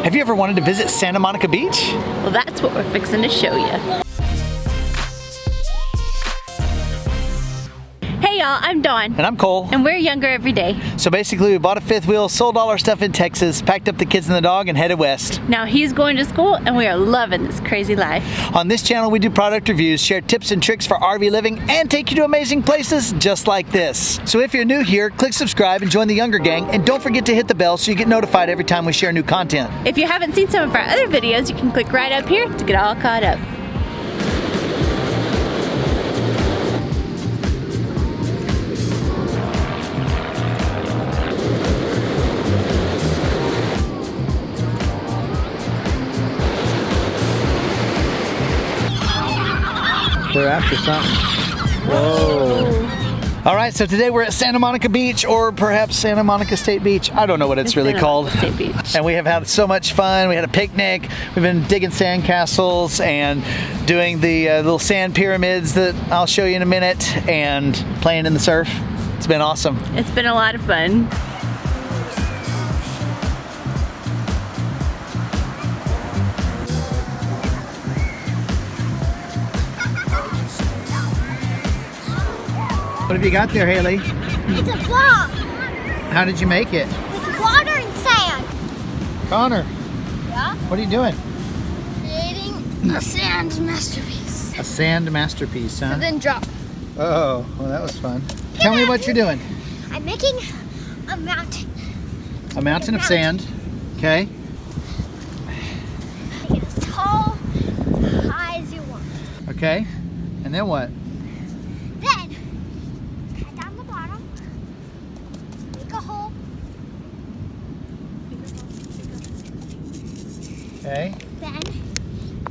Have you ever wanted to visit Santa Monica Beach? Well, that's what we're fixing to show you. Hey y'all, I'm Dawn. And I'm Cole. And we're younger every day. So basically we bought a fifth wheel, sold all our stuff in Texas, packed up the kids and the dog, and headed west. Now he's going to school and we are loving this crazy life. On this channel we do product reviews, share tips and tricks for RV living, and take you to amazing places just like this. So if you're new here, click subscribe and join the younger gang, and don't forget to hit the bell so you get notified every time we share new content. If you haven't seen some of our other videos, you can click right up here to get all caught up. We're after something. Whoa. All right, so today we're at Santa Monica Beach, or perhaps Santa Monica State Beach. I don't know what it's really called. State Beach. And we have had so much fun. We had a picnic. We've been digging sandcastles and doing the little sand pyramids that I'll show you in a minute, and playing in the surf. It's been awesome. It's been a lot of fun. What have you got there, Haley? It's a block. How did you make it? With water and sand. Connor, Yeah? what are you doing? Creating a sand masterpiece. A sand masterpiece, huh? And then drop. Oh, well that was fun. Tell me what you're doing. I'm making a mountain. A mountain of sand, okay? Make it as tall, high as you want. Okay, and then what? Then, cut down the bottom. Make a hole. Okay. Then,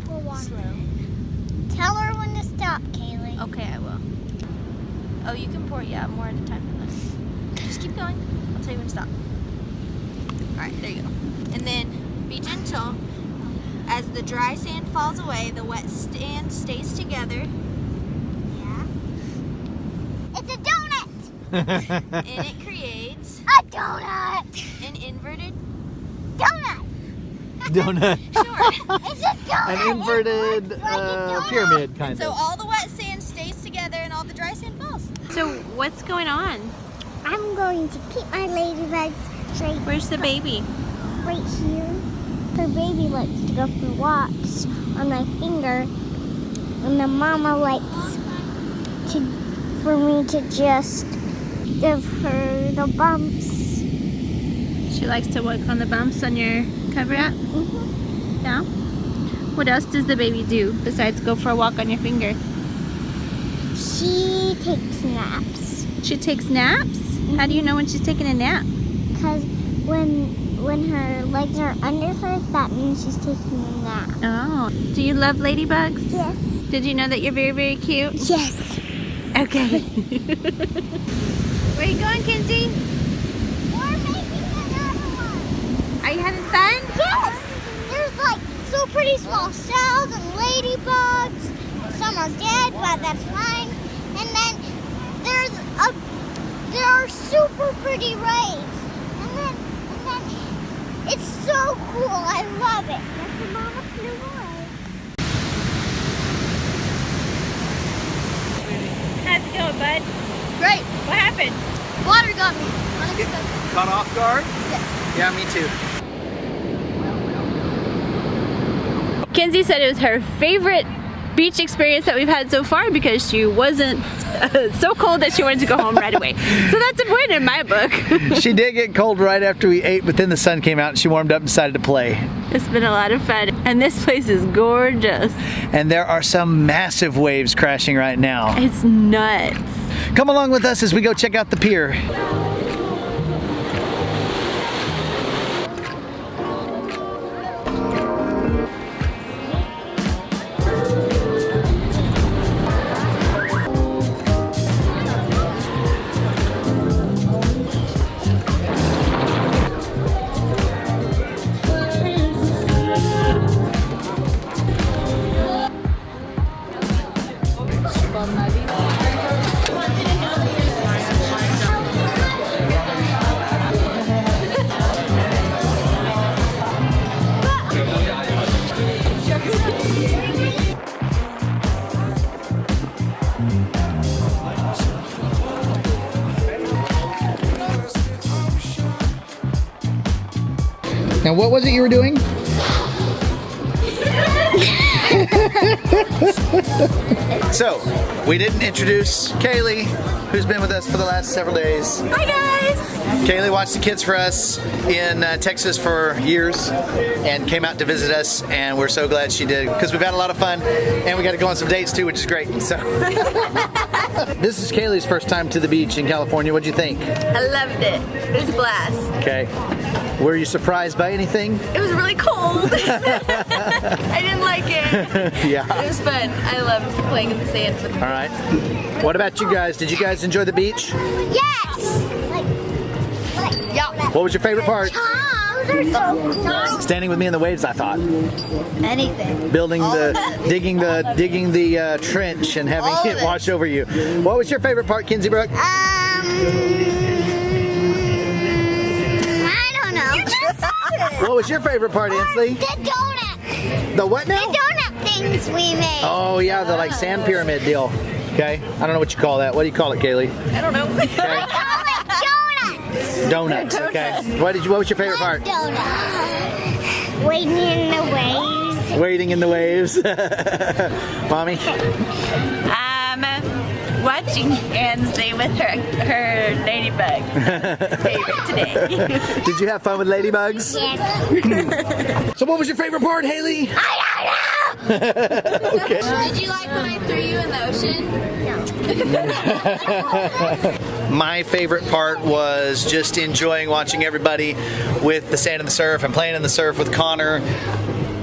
pour water. Slow. Tell her when to stop, Kaylee. Okay, I will. Oh, you can pour, yeah, more at a time than this. Just keep going. I'll tell you when to stop. Alright, there you go. And then be gentle. As the dry sand falls away, the wet sand stays together. Yeah. It's a donut. And it creates A donut. an inverted Donut. Donut. sure. It's a donut. An inverted It looks like a donut. pyramid, kind So of. all the wet sand stays together and all the dry sand falls. So what's going on? I'm going to keep my ladybugs straight. Where's the baby? Right here. Her baby likes to go for walks on my finger, and the mama likes for me to just give her the bumps. She likes to work on the bumps on your cover up? Mm-hmm. Yeah. What else does the baby do besides go for a walk on your finger? She takes naps. She takes naps? How do you know when she's taking a nap? Because when her legs are under her, that means she's taking a nap. Oh. Do you love ladybugs? Yes. Did you know that you're very, very cute? Yes. Okay. Where are you going, Kenzie? We're making another one. Are you having fun? Yes. There's like so pretty small shells and ladybugs. Some are dead, but that's fine. And then there are super pretty rays. And then it's so cool. I love it. That's the mama flew away. How's it going, bud? Great. What happened? Water got me. Unexpected. Caught off guard? Yes. Yeah, me too. Kenzie said it was her favorite beach experience that we've had so far because she wasn't so cold that she wanted to go home right away. So that's important in my book. She did get cold right after we ate, but then the sun came out and she warmed up and decided to play. It's been a lot of fun. And this place is gorgeous. And there are some massive waves crashing right now. It's nuts. Come along with us as we go check out the pier. And what was it you were doing? So, we didn't introduce Kaylee, who's been with us for the last several days. Hi guys! Kaylee watched the kids for us in Texas for years and came out to visit us, and we're so glad she did because we've had a lot of fun and we got to go on some dates too, which is great. So, this is Kaylee's first time to the beach in California. What'd you think? I loved it. It was a blast. Okay. Were you surprised by anything? It was really cold. I didn't like it. Yeah. It was fun. I loved playing in the sand with All right. What about you guys? Did you guys enjoy the beach? Yes! What was your favorite part? Those are so cool. Standing with me in the waves, I thought. anything. Building digging the trench and having All of it it. wash over you. What was your favorite part, Kinsey Brooke? I don't know. You just said it. What was your favorite part, Ansley? The donut. The what now? The donut things we made. Oh yeah, the like sand pyramid deal. Okay. I don't know what you call that. What do you call it, Kaylee? I don't know. We call it donuts. Donuts. Okay. What was your favorite part? Donuts. Waiting in the waves. Wading in the waves. Mommy? Watching Ansley with her ladybug favorite today. Did you have fun with ladybugs? Yes. So what was your favorite part, Haley? I don't know. Okay. Did you like when I threw you in the ocean? My favorite part was just enjoying watching everybody with the sand and the surf and playing in the surf with Connor.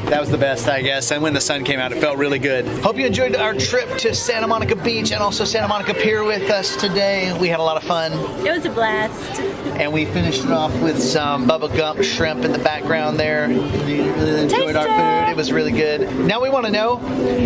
That was the best, I guess. And when the sun came out, it felt really good. Hope you enjoyed our trip to Santa Monica Beach and also Santa Monica Pier with us today. We had a lot of fun. It was a blast. And we finished it off with some Bubba Gump shrimp in the background there. We really enjoyed our food. It was really good. Now we want to know,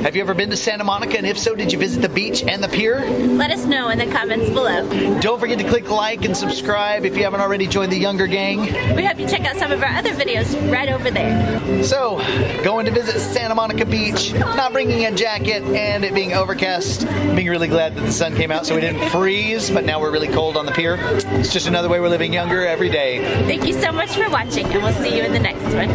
have you ever been to Santa Monica? And if so, did you visit the beach and the pier? Let us know in the comments below. Don't forget to click like and subscribe if you haven't already joined the Younger Gang. We hope you check out some of our other videos right over there. So, going to visit Santa Monica Beach, not bringing a jacket, and it being overcast. Being really glad that the sun came out so we didn't freeze, but now we're really cold on the pier. It's just another way we're living younger every day. Thank you so much for watching, and we'll see you in the next one.